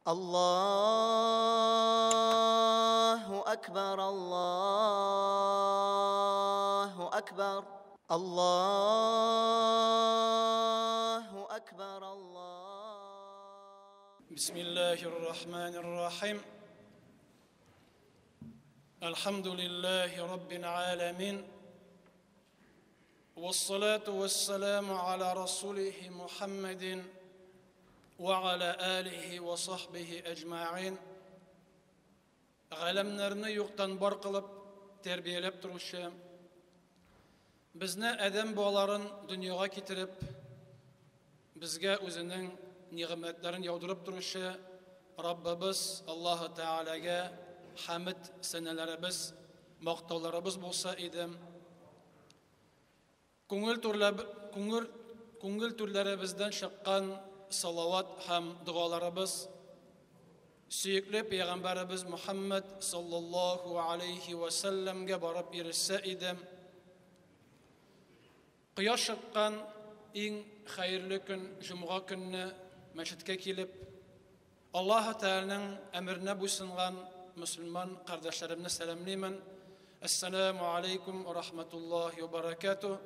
الله أكبر الله أكبر الله أكبر بسم الله الرحمن الرحيم الحمد لله رب العالمين والصلاة والسلام على رسوله محمد وعلى آله وصحبه أجمعين غلمنرني يقتن برقلب تربيلب تروشا بزنا أدم بالارن دنياغا كترب بزغا өзінің nimetlerin yaudırıp duruşu Rabbimiz Allah Teala'ya hamd senelerimiz, maqtavlarımız bolsa idim. Көңіл türlerimizden şıqqan salavat ham dualarımız süykli Peygamberimiz Muhammed sallallahu aleyhi ve sellem'e barıp erişse idim. Kıyaş şıqqan en hayırlı gün Cuma günü meşitke kilip Allah Teala'nın emrine buysungan Müslüman kardeşlerimle selamlayman. Esselamu aleyküm ve rahmetullahi ve berekatuh.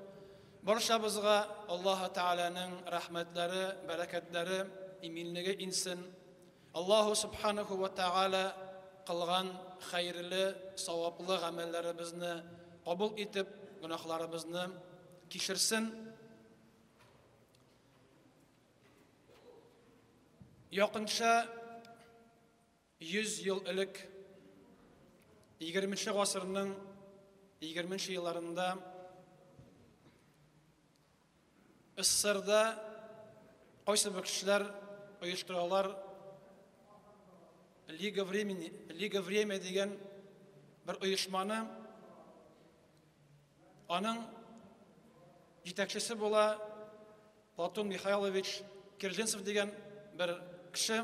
Barşabızga Allah Teala'nın rahmetleri, bereketleri iminliğe insin. Allahu Subhanahu ve Teala kılgan hayırlı, savaplı amellerimizni kabul etip günahlarımızı kişirsin. Yakınca 100 yıl ilk 20. asırının 20. yıllarında Isır'da qaysı bir kişiler uyuşturuyorlar Liga Vremya degan bir uyuşmanı onun yetakçisi bola Platon Mikhailovich Kerzhentsev degan bir kişi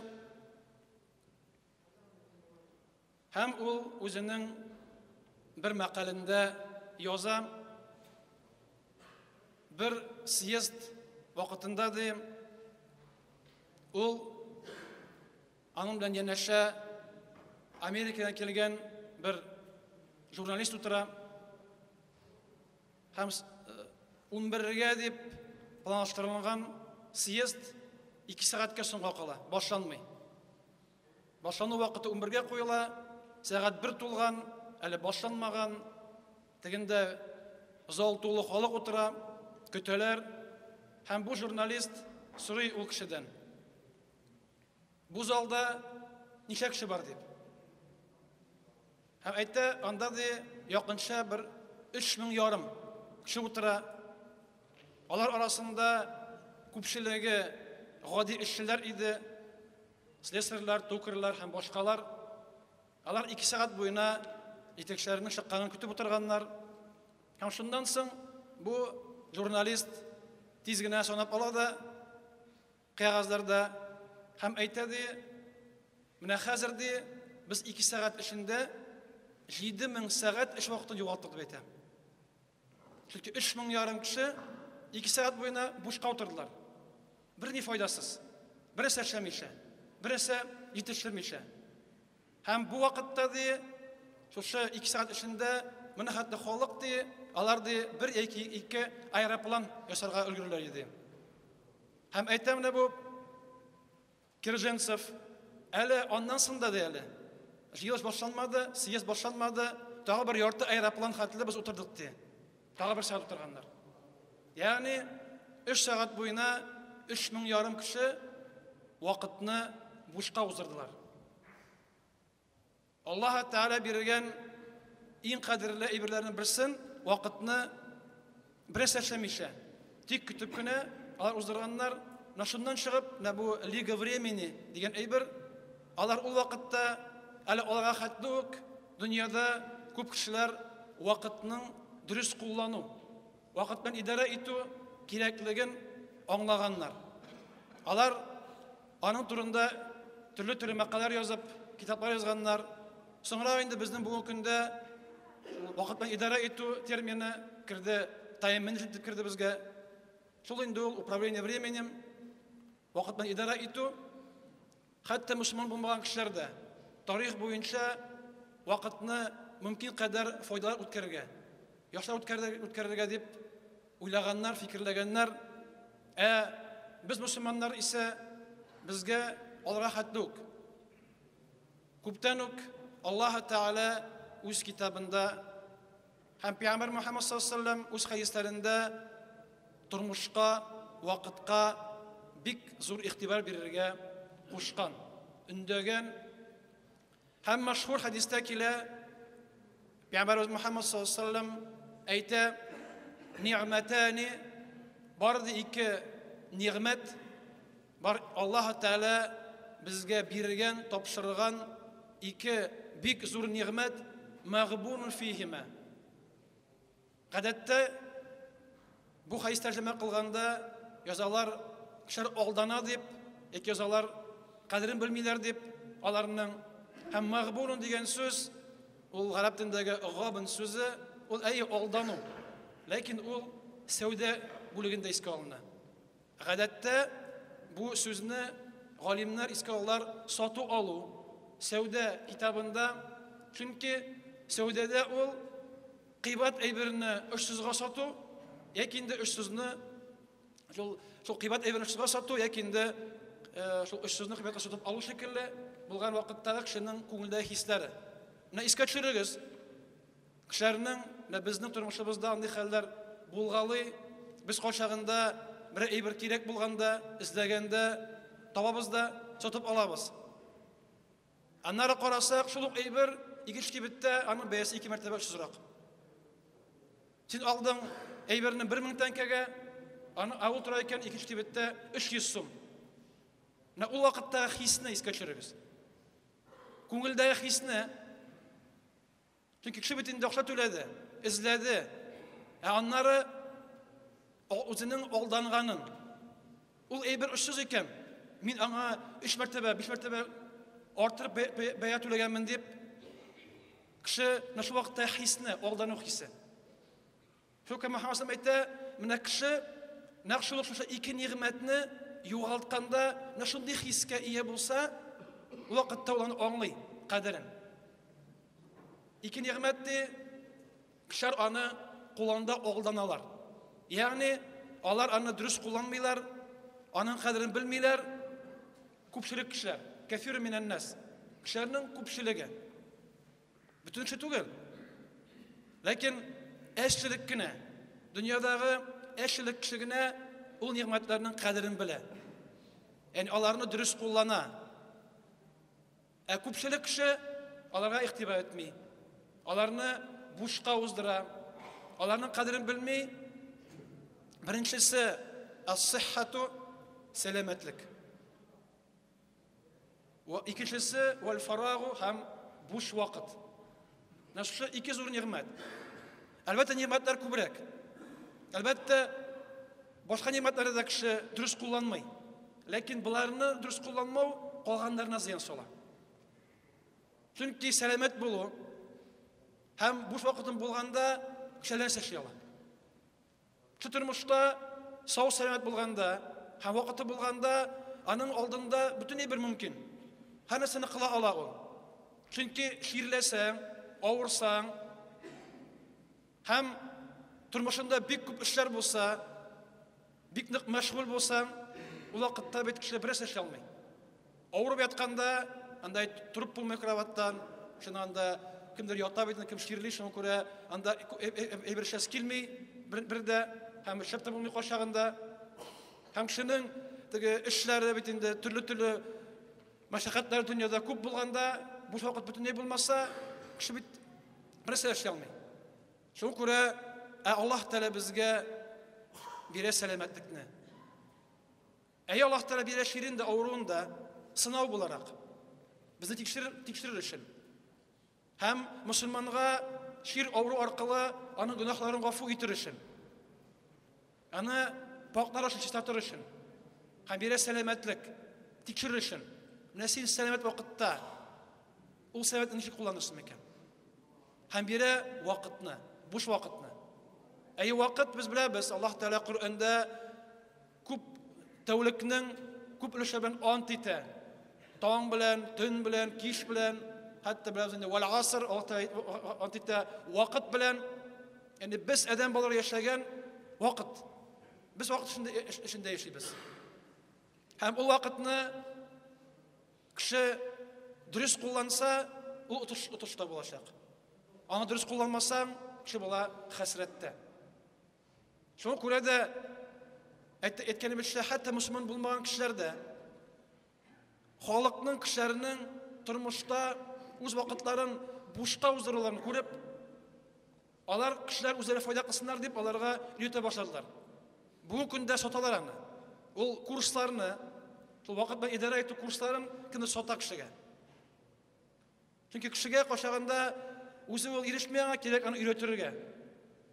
hem ol özünün bir makalinde yoza bir siyest vakitinde de ol onun bilen yanaşa Amerika'dan kelgen bir jurnalist otura hem 11'ge dep planlaştırılgan siyest 2 saatga so'nga qala, boshlanmay. Boshlanu vaqti 11'ge qo'yila, saat 1 to'lgan, hali boshlanmagan. Deganda zol to'liq xalq o'tira, kötüler. Hem bu jurnalist so'ray u kishidan. Bu zalda necha kishi bor deb. Hem aytdi, anda de yaqincha bir 3,5 kishi o'tira. Ular arasında ko'pchiligi g'odiy ishchilar edi, slesarlar, to'kirlar ham boshqalar. Ular 2 saat bo'yina yetakchilarning chiqqanini kutib o'tirganlar. Ham shundan so'ng bu jurnalist tezgina sanab oladi qog'ozlarda ham aytadi, "Mana hozirda biz 2 saat ichida 7000 saat ish vaqtini yo'qotdik" deb aytadi. Chunki 3,5 kishi 2 saat bo'yina boshqa o'tirdilar. Birini foydasız, birisi işlemişe, birisi yetiştirmişe. Hem bu vakitte de, şu 2 saat içinde, bunu hatta xalq de, alar de bir iki aeroplan yaşarga ülgürler idi. Hem aytamda bu Kerzhentsev, eli ondan sonra da eli. Yılış başlanmadı, siyas başlanmadı, daha bir yortu aeroplan hatırlı biz oturduk diye. Daha bir saat oturganlar. Yani 3 saat boyuna 3,5 kişi vakitini boşqa uzırdılar. Allah Teala bergen en kadirli ibirlerini bilsin, vakitini bir seçmemişe. Tek kütüpküne alar uzdırganlar, naşundan çıkıp bu Liga Vremya degen ibir, alar o vakitte ali olaga hatluk dünyada köp kişiler vakitinin dürüst kullanı, vakitben idare etu gerekligin anlaganlar. Alar onun turunda türlü makalar yazıp, kitaplar yazganlar. Sonra indi bizning bu kunda vaqtdan idara etu termini kirdi, time management kirdi bizga. Şol indi upravlение временем, vaqtdan idara etu Hatta Müslüman bulmagan kişiler de tarih boyunca vakitni mümkün kadar faydalar o'tkazgan. Yoshlar o'tkazgan deb o'ylaganlar, fikrlaganlar. Biz Müslümanlar ise bizga rahatlik. Ko'pdan Alloh taolo o'z kitobida ham Payg'ambar Muhammad sallallohu alayhi vasallam o'z hadislarida turmushga, vaqtga bik zo'r e'tibor berishga qo'shgan, undagan. Ham mashhur hadisda kela Payg'ambar Muhammad sallallohu alayhi vasallam ayta: "Ni'matani bardi ikki ne'mat bar Alloh taolo bizga bergan, topshirgan ikki bik zo'r ne'mat mag'bunun fihima." Гадәттә bu hadis tərcümə qılğanda yazarlar kişilər aldana дип, яки yazarlar qədrin bilmirlər дип, аларның һәм мәгъбунун дигән сүз ул гарәп телендәге габын сүзе, ул алдану. Ләкин ул сәүдә бүлегендә искә алына. Гадәттә бу сүзне галимнәр искә алалар сату алу, сәүдә китабында, чөнки сәүдәдә ул кыйбат әйберне 300-га сату, яки инде 300-ны шул кыйбат әйберне 300-га сату, яки инде шул 300-ны кыйбатка сатып алу шикелле булган вакыттагы кешенең күңелдәге хисләре. Менә искә төшерегез. Кешеләрнең, безнең тормышыбызда андый хәлләр булгалый, без качагында бер әйбер кирәк булганда, эзләгәндә табабыз да сатып алабыз. Аннары карасак, шул ук әйбер икенче кибеттә аның бәясе 2 мәртәбә 300-рак. Син алдың әйберне 1000 тәңкәгә, аны авыл тора икән икенче кибеттә 300 сум. Менә ул вакытта хисне искә төшерегез. Күңелдәге хисне, чөнки кеше бит инде акча түләде, эзләде. Аннары үзенең алданганын, ул әйбер 300 икән, мин аңа 3 мәртәбә, 5 мәртәбә артырып бәя түләгәнмен дип, кеше шул вакытта хисне, алдану хисе. Шука Мөхәммәд әйтә, менә кеше нәкъ шул ике нигъмәтне югалтканда, менә шундый хискә ия булса, ул вакытта ул аны аңлый, кадерен. Ике нигъмәтне кешеләр аны кулланда алданалар. Ягъни алар аны дөрес кулланмыйлар, аның кадерен белмиләр. Күпчелек кешеләр, кафир минән нас, кешеләрнең күпчелеге. Бүтән кеше түгел. Ләкин әшчелек кенә, дөньядагы әшчелек кеше генә ул нигъмәтләрнең кадерен белә. Яни аларны дөрес куллана. Күпчелек кеше аларга игътибар итми. Аларны бушка уздыра. Аларның кадерен белми. Беренчесе ас-сиххату, сәламәтлек. Ва икенчесе вал-фарагу, һәм буш вакыт. Нашы ике зур нигъмәт. Әлбәттә нигъмәтләр күбрәк. Әлбәттә башка нигъмәтләрдә дә кеше дөрес кулланмый. Ләкин буларны дөрес кулланмау калганнарына зыян сала. Чөнки сәламәт булу һәм буш вакытын булганда кешеләр яши ала. Тормышта сау сәламәт булганда һәм вакыты булганда аның алдында бүтән бер мөмкин. Һәрнәрсәне кыла ала ул. Чөнки ширләсәң, авырсаң, һәм тормышында бик күп эшләр булса, бик нык мәшгуль булсаң, ул вакытта бит кеше берәр эш алмый. Авырып ятканда, андай турып булмый кроваттан, шунда кемдер ята бит, кем ширли, шуңа күрә анда әйбер эш килми, бердә һәм шәп булмый кашагында, һәм кешенең теге эшләре бит инде төрле мәшәкатьләр дөньяда күп булганда, бу вакыт бүтәнләй булмаса, кеше бит берәр эш алмый. Шуңа күрә Аллаһ Тәала безгә бирә сәламәтлекне. Аллаһ Тәала бирә ширинде, авыруында сынау буларак. Безне тикшерер өчен. Һәм мусульманга шир авыру аркылы аның гөнаһларын гафу итер өчен. Аны паклар өчен, чистартыр өчен. Һәм бирә сәламәтлек, тикшерер өчен. Менә син сәламәт вакытта ул сәламәтне ничек кулланырсың икән? Һәм бирә вакытны, буш вакытны. Вакыт без беләбез, Аллаһ Тәала Коръәндә күп тәүлекнең күп өлеше белән ант итә. taң белән, tün белән, кич белән, хәтта бераз инде вал аср, антита вакыт белән, yani biz adam балар яшәгән вакыт. Biz вакыт эчендә яшибез. Һәм ул вакытны кеше дөрес кулланса, ул утышта булачак. Аны дөрес кулланмасаң, кеше була хәсрәттә. Шуңа күрә дә әйткәнебезчә, хәтта мусламан булмаган кешеләр дә халыкның кешеләренең тормышта үз вакытларын бушта уздыруларын күреп, алар кешеләр үзләре файда кылсыннар дип аларга өйрәтә башладылар. Бу көндә саталар аны. Ул курсларны, шул вакыт белән идарә итү курсларын кемдер сата кешегә. Чөнки кешегә кашаганда үзе ул ирешмәгәнгә кирәк аны өйрәтергә.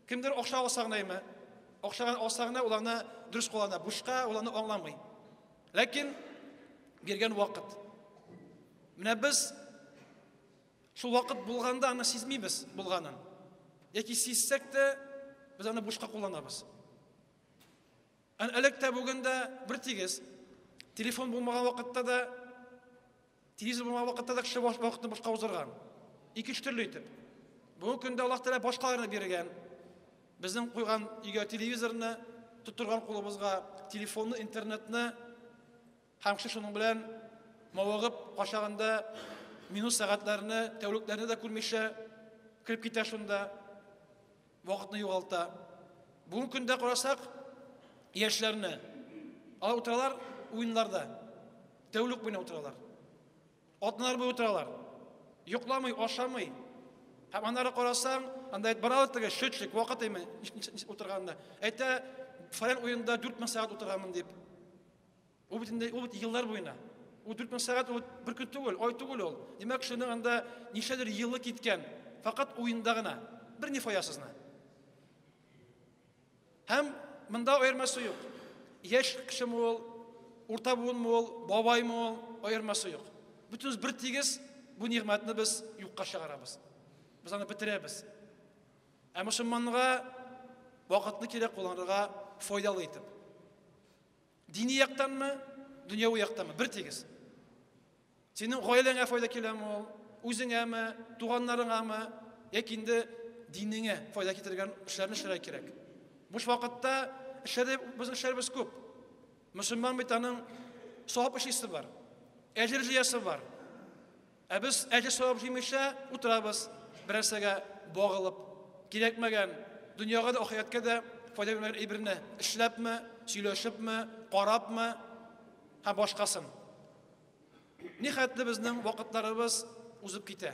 Кемдер акча алсагынаймы? Акчага алсагына ул аны дөрес куллана, бушка ул аны аңламый. Ләкин биргән вакыт. Менә без шул вакыт булганда аны сизмибез булганын. Яки сизсәк тә без аны бушка кулланабыз. Әлектә бүгендә бер тигез телефон булмаган вакытта да, телевизор булмаган вакытта да кеше вакытны бушка узырган. Ике-өч төрле итеп. Бүгенге көндә Аллаһ Тәгалә башкаларны биргән. Безнең куйган өйгә телевизорны, тутырган кулыбызга телефонны, интернетны, һәм кеше шуның белән мавыгып кашаганда минут сәгатьләрне, тәүлекләрне дә күрмичә кирип китә шунда, вакытны югалта. Бүгенге көндә карасак, яшьләрне алар утыралар уеннарда, тәүлек буена утыралар. Атналар буена утыралар. Йокламый, ашамый. Һәм аннары карасаң, анда баралыктагы шөчлек вакыт эме утырганда. Әйтә, фаран уенда 4000 сәгать утырганмын дип. Ул бит еллар буена. Ул 4000 сәгать ул бер көн түгел, ай түгел ул. Димәк, шуның анда нишәдер еллы киткән, фақат уенда гына, бер ни фаясызна. Һәм монда аермасы юк. Яшь кешеме ул, урта буынмы ул, бабаймы ул, аермасы юк. Бүтүнбез бер тигез бу ниғмәтне без юкка чыгарабыз. Biz аны бетерәбез. Ә мусламанга вакытны кирәк кулланырга файдалы итеп. Дини яктанмы, дөньяви яктанмы бер тигез. Синең гаиләңә файда киләме ул, үзеңәме, туганнарыңамы, яки инде динеңә файда китергән эшләрне эшләргә кирәк. Буш вакытта безнең эшләрбез күп. Мусламан бит аның савап эшлисе бар. Әҗер җыясы бар. Ә без әҗер савап җыймыйча утырабыз. Берсәгә багылып, кирәкмәгән дөньяга да ахиратка да файда бирмәгән әйберне эшләпме, сөйләшепме, карапмы, һәм башкасын. Нихәтле безнең вакытларыбыз узып китә.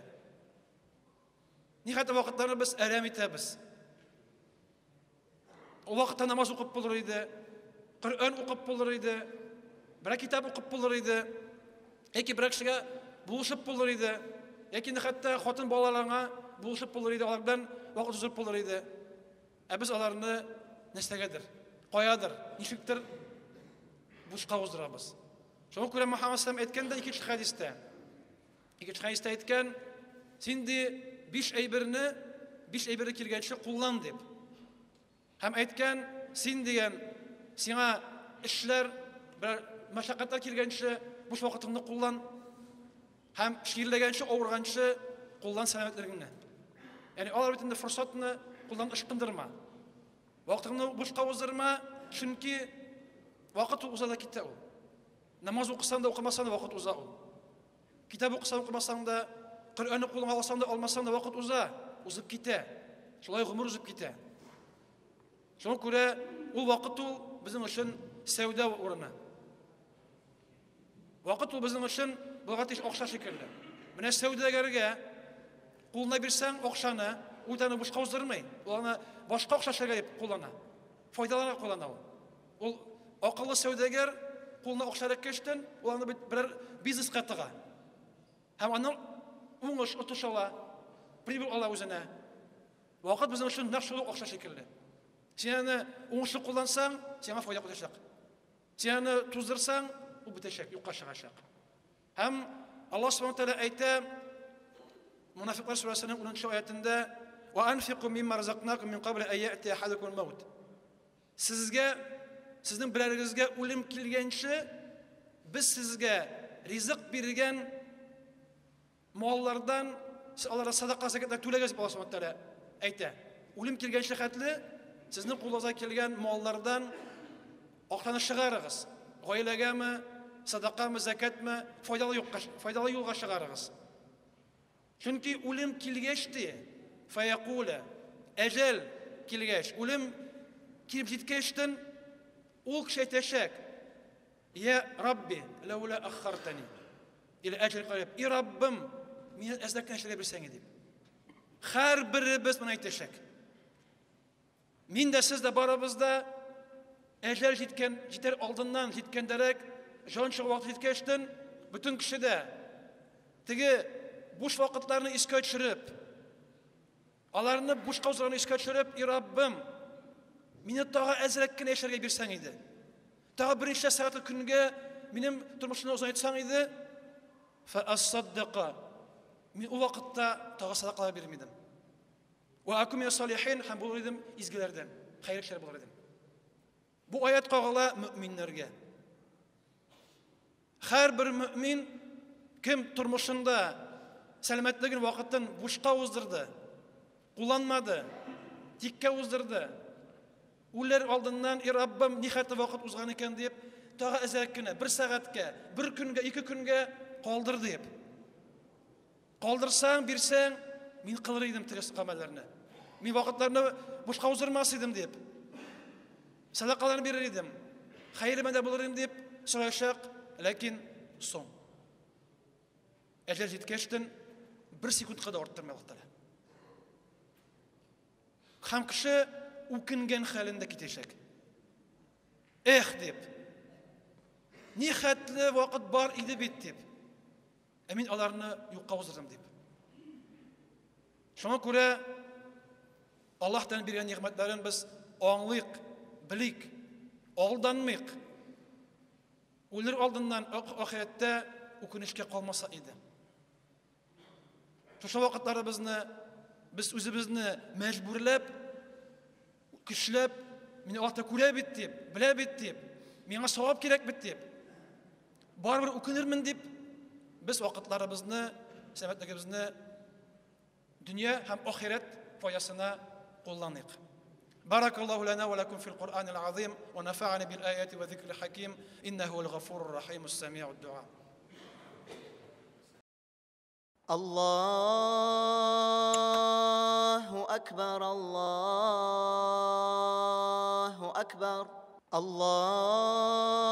Нихәтле вакытларыбыз әрәм итәбез. Ул вакытта намаз укып булыр иде, Коръән укып булыр иде, бер китап укып булыр иде, яки бер кешегә булышып булыр иде, яки хәтта хатын балаларына булышып булыр иде, алардан вакыт узып булыр иде. Ә без аларны нәрсәгәдер, каядыр, ничектер бушка уздырабыз. Шуңа күрә Мөхәммәд саллаллаһу алейһи әйткәндә икенче хәдистә әйткән, син ди 5 әйберне киргәнчә куллан дип. Һәм әйткән, син дигән сиңа эшләр, бер мәшәкатьләр киргәнчә буш вакытыңны куллан. Һәм ширләгәнчә, авырганча куллан сәламәтлегеңне. Yani алар бит инде форсатны кулдан ышкындырма. Вакытыңны бушка уздырма, чөнки вакыт уза да китә ул. Намаз укысаң да, укымасаң да вакыт уза ул. Китап укысаң, укымасаң да, Коръәнне кулыңа алсаң да, алмасаң да вакыт уза, узып китә. Шулай гомер узып китә. Шуңа күрә ул вакыт ул безнең өчен сәүдә урыны. Вакыт ул безнең өчен булгатыш акча шикелле. Менә сәүдәгәргә кулына бирсәң акчаны, ул таны бушка уздырмый. Ул аны башка акча эшләргә дип куллана. Файдаларга куллана ул. Ул акыллы сәүдәгәр кулына акча рәткәштән, ул аны бер бизнеска тыга. Һәм аның уңыш отышала, прибыль ала үзенә. Вакыт безнең өчен нәкъ шул акча шикелле. Син аны уңышлы куллансаң, сиңа файда киләчәк. Син аны туздырсаң, ул бетәчәк, юкка чыгачак. Һәм Аллаһ Субханаһу ва тааля әйтә, Мунафиклар сүрәсенең 10-нчы аятында: "Ва анфиqu mimma razaqnakum min qabli an ya'ti ahadakum al-maut." Сезнең берәрегезгә үлем килгәнче, без сезгә rizq bergan mollardan siz ularga sadaqa zakatlar to'lagansiz Alloh subhanahu va taolo ayta. O'lim kelgan shahatli sizning qo'lingizga kelgan mollardan oqlani chiqarig'iz. Oilagami, sadaqami, zakatmi, foydali yo'lga chiqarig'iz. Chunki o'lim kelgachdi, fayaqula ajal kelgach, o'lim kelib yetgachdan u kishi aytashak: "Ya Rabbi, laula akhartani ila ajal qarib, ey Rabbim, meni azlakdan ishlar bersang" deb. Har biri biz buni aytashak. Menda sizda barabizda ajal yetar oldindan yetgandarak jon chiqib vaqt yetgachdan butun kishida tigi bo'sh vaqtlarni esga tushirib, ularni bo'sh qavzlarni esga tushirib, ey Rabbim, meni tog'a azrakkan yasharga bersang edi. Tog'a birinchi soat kunga mening turmushimni uzaytsang edi, fa as-saddaqa. Men u vaqtda tog'a sadaqa bermedim. Va akum ya solihin ham bo'lar edim, izgilardan, xayr ishlar bo'lar edim. Bu oyat qog'ila mu'minlarga. Har bir mu'min kim turmushida salomatligini vaqtdan bo'shqa o'zdirdi, qo'llanmadi, tikka o'zdirdi. Ular oldindan ey Rabbim nihoyatda vaqt uzgan ekan deb tog'a azakkina 1 soatga, 1 kunga, 2 kunga qoldir deb. Qoldirsang, bersang, men qilar edim tiris amallarni. Men vaqtlarni boshqa o'zdirmas edim deb. Sadaqalarni berar edim. Xayrimada bo'lar edim deb so'rashaq, lekin so'ng ajal yetkachdan 1 sekundga da orttirmayapti. Ham kishi o'kingan holida ketishak. Deb. Nihatli vaqt bor edi bit deb. Men ularni yo'qqa o'zdirdim deb. Shunga ko'ra Allohdan bergan ne'matlarni biz onglik, bilik, aldanmayq. Ular oldindan oxiratda o'kinishga qolmasa edi. Shu vaqtlarda biz o'zimizni majburlab, kishlab, meni Allohga ko'ra bit deb, bila bit deb, menga savob kerak bit deb, baribir o'kinirman deb biz vaqtlarimizni, samatligimizni dunyo ham oxirat foydasini qo'llanaylik. Barakallohu lana va lakum fil Qur'anil azim va nafa'ani bil ayati va zikril hakim innahu al-ghafurur rahim as-sami'ud du'a. Allahu akbar, Allahu akbar, Allahu